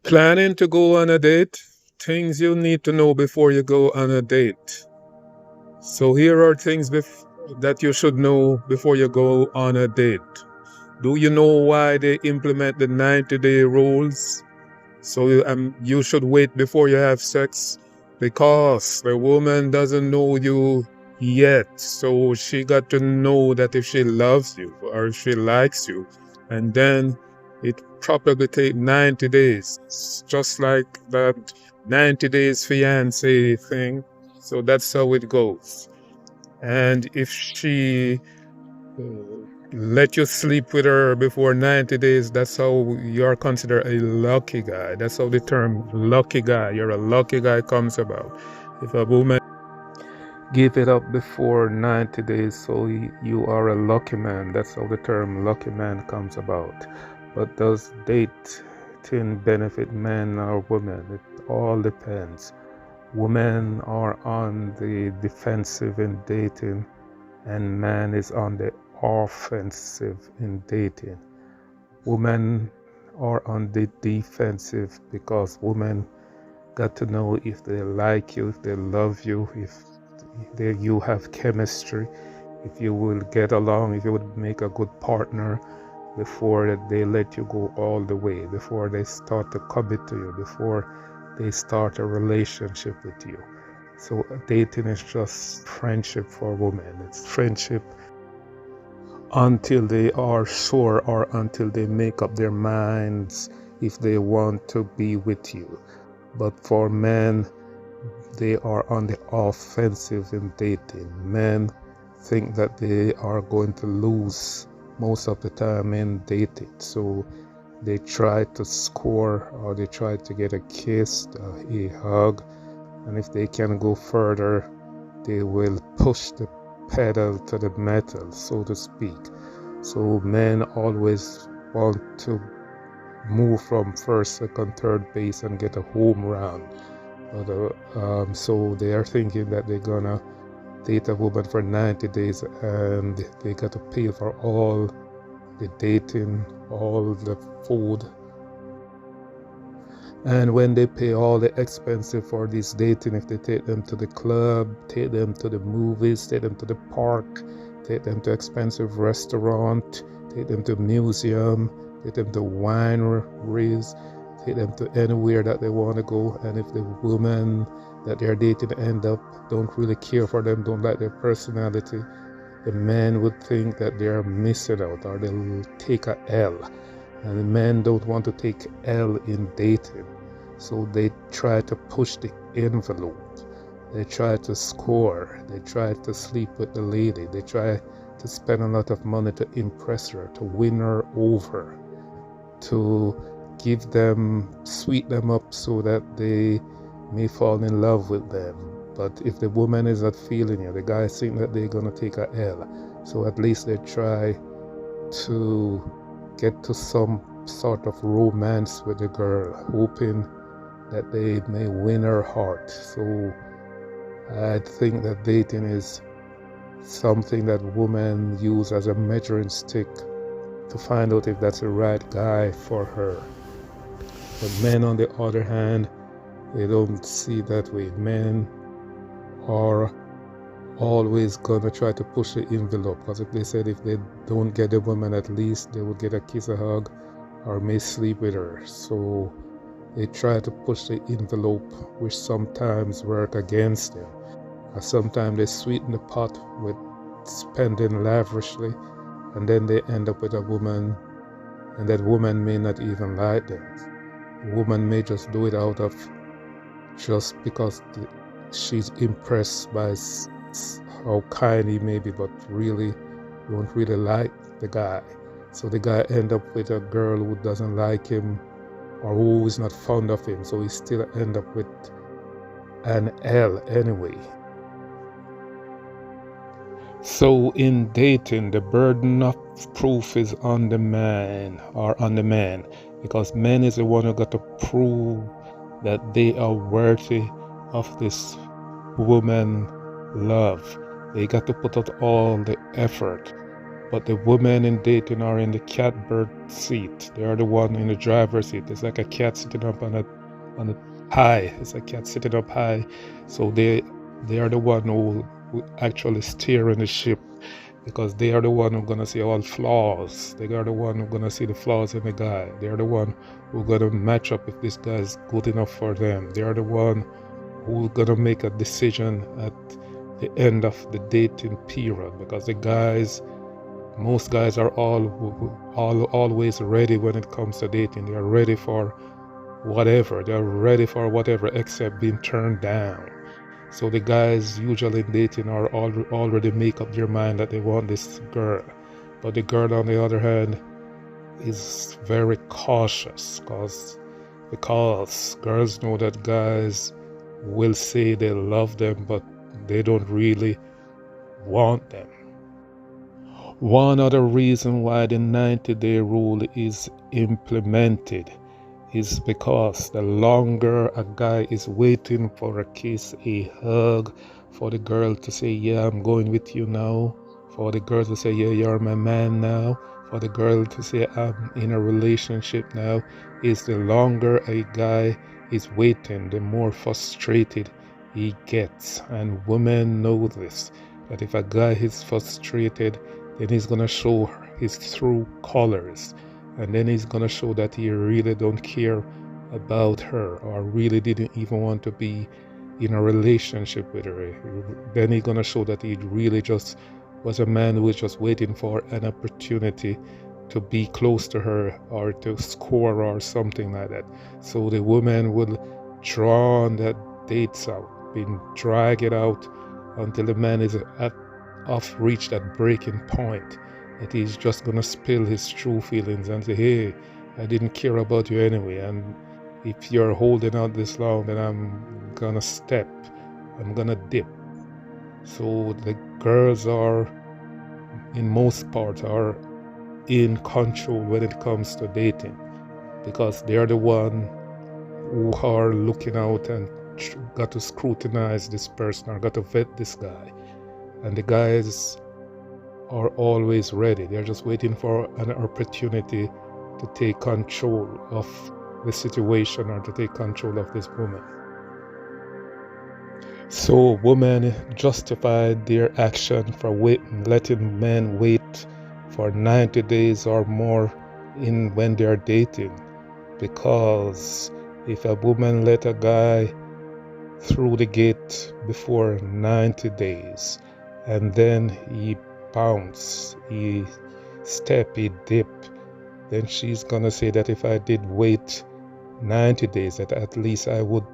Planning to go on a date? Things you need to know before you go on a date. So here are things that you should know before you go on a date. Do you know why they implement the 90-day rules? So you should wait before you have sex because the woman doesn't know you yet. So she got to know that if she loves you or if she likes you. And then it probably take 90 days, just like that 90 days fiance thing. So that's how it goes. And if she let you sleep with her before 90 days, that's how you're considered a lucky guy. That's how the term lucky guy, you're a lucky guy, comes about. If a woman give it up before 90 days, so you are a lucky man. That's how the term lucky man comes about. But does dating benefit men or women? It all depends. Women are on the defensive in dating, and man is on the offensive in dating. Women are on the defensive because women got to know if they like you, if they love you, if you have chemistry, if you will get along, if you would make a good partner before they let you go all the way, before they start to commit to you, before they start a relationship with you. So dating is just friendship for women. It's friendship until they are sure or until they make up their minds if they want to be with you. But for men, they are on the offensive in dating. Men think that they are going to lose most of the time in dating. So they try to score or they try to get a kiss, a hug. And if they can go further, they will push the pedal to the metal, so to speak. So men always want to move from first, second, third base and get a home run. So they are thinking that they're gonna date a woman for 90 days and they got to pay for all the dating, all the food. And when they pay all the expenses for this dating, if they take them to the club, take them to the movies, take them to the park, take them to expensive restaurant, take them to museum, take them to wineries, take them to anywhere that they want to go. And if the woman that they're dating end up don't really care for them, don't like their personality, the man would think that they're missing out or they'll take a L. And the men don't want to take L in dating. So they try to push the envelope. They try to score. They try to sleep with the lady. They try to spend a lot of money to impress her, to win her over, to give them, sweet them up so that they may fall in love with them. But if the woman is not feeling you, the guy think that they're going to take a L. So at least they try to get to some sort of romance with the girl, hoping that they may win her heart. So I think that dating is something that women use as a measuring stick to find out if that's the right guy for her. But men, on the other hand, they don't see that way. Men are always gonna try to push the envelope, because if they said if they don't get the woman, at least they will get a kiss, a hug, or may sleep with her. So they try to push the envelope, which sometimes work against them. Or sometimes they sweeten the pot with spending lavishly, and then they end up with a woman, and that woman may not even like them. The woman may just do it out of just because she's impressed by how kind he may be, but really don't really like the guy. So the guy end up with a girl who doesn't like him or who is not fond of him, so he still end up with an L anyway. So in dating, the burden of proof is on the man, because man is the one who got to prove that they are worthy of this woman love. They got to put out all the effort. But the women in dating are in the catbird seat. They are the one in the driver's seat. It's like a cat sitting up on a high. It's a cat sitting up high. So they are the one who actually steering the ship, because they are the one who are gonna see all flaws. They are the one who are gonna see the flaws in the guy. They are the one who are gonna match up if this guy is good enough for them. They are the one who are gonna make a decision at the end of the dating period, because most guys are always ready when it comes to dating. They are ready for whatever. They are ready for whatever except being turned down. So the guys usually dating are already make up their mind that they want this girl. But the girl, on the other hand, is very cautious, because girls know that guys will say they love them, but they don't really want them. One other reason why the 90-day rule is implemented is because the longer a guy is waiting for a kiss, a hug, for the girl to say, yeah, I'm going with you now, for the girl to say, yeah, you're my man now, for the girl to say, I'm in a relationship now, is the longer a guy is waiting, the more frustrated he gets. And women know this, that if a guy is frustrated, then he's going to show his true colors. And then he's going to show that he really don't care about her, or really didn't even want to be in a relationship with her. Then he's going to show that he really just was a man who was just waiting for an opportunity to be close to her or to score or something like that. So the woman will draw on that dates out, drag it out until the man is reached that breaking point, that he's just gonna spill his true feelings and say, hey, I didn't care about you anyway, and if you're holding out this long, then I'm gonna dip. So the girls are, in most part, are in control when it comes to dating, because they're the one who are looking out and got to scrutinize this person or got to vet this guy. And the guys are always ready. They're just waiting for an opportunity to take control of the situation or to take control of this woman. So women justify their action for letting men wait for 90 days or more when they're dating, because if a woman let a guy through the gate before 90 days and then he bounce, he dip, then she's gonna say that if I did wait 90 days, that at least I would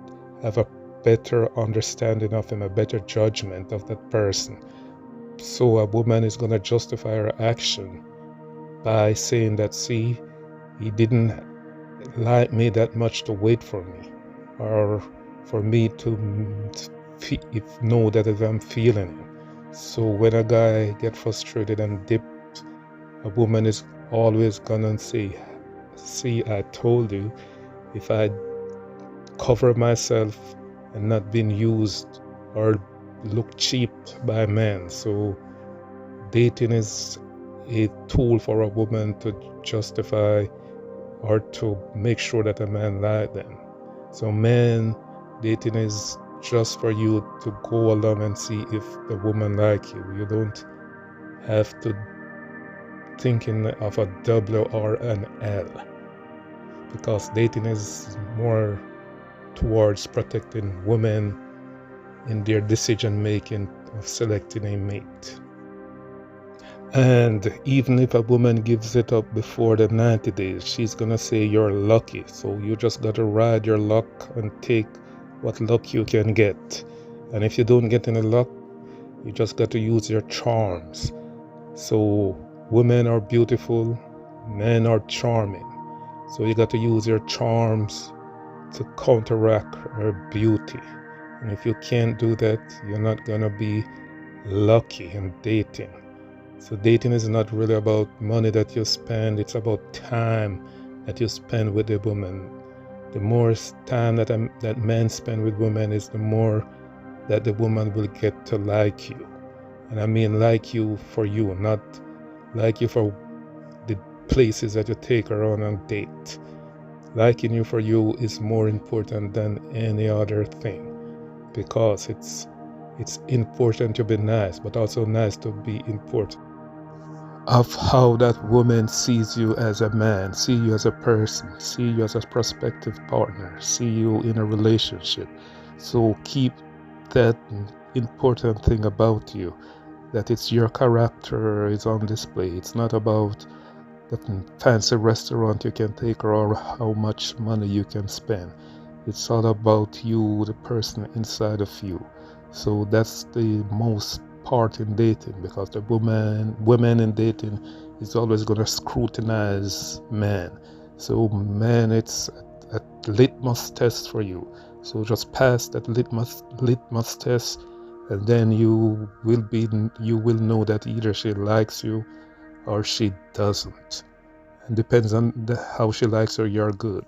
have a better understanding of him, a better judgment of that person. So a woman is gonna justify her action by saying that, see, he didn't like me that much to wait for me, or for me to know that if I'm feeling him. So when a guy gets frustrated and dipped, a woman is always gonna say, see, I told you, if I cover myself and not being used or look cheap by men. So dating is a tool for a woman to justify or to make sure that a man likes them. So men, dating is just for you to go along and see if the woman like you. You don't have to thinking of a W or an L, because dating is more towards protecting women in their decision making of selecting a mate. And even if a woman gives it up before the 90 days, she's gonna say you're lucky. So you just gotta ride your luck and take what luck you can get. And if you don't get any luck, you just got to use your charms. So women are beautiful, men are charming. So you got to use your charms to counteract her beauty. And if you can't do that, you're not gonna be lucky in dating. So dating is not really about money that you spend, it's about time that you spend with the woman. The more time that men spend with women is the more that the woman will get to like you. And I mean like you for you, not like you for the places that you take her on a date. Liking you for you is more important than any other thing, because it's important to be nice, but also nice to be important. Of how that woman sees you as a man, see you as a person, see you as a prospective partner, see you in a relationship. So keep that important thing about you, that it's your character is on display. It's not about the fancy restaurant you can take or how much money you can spend. It's all about you, the person inside of you. So that's the most part in dating, because the women in dating is always going to scrutinize men. So men, it's a litmus test for you. So just pass that litmus test, and then you will know that either she likes you or she doesn't. And depends on how she likes or you're good.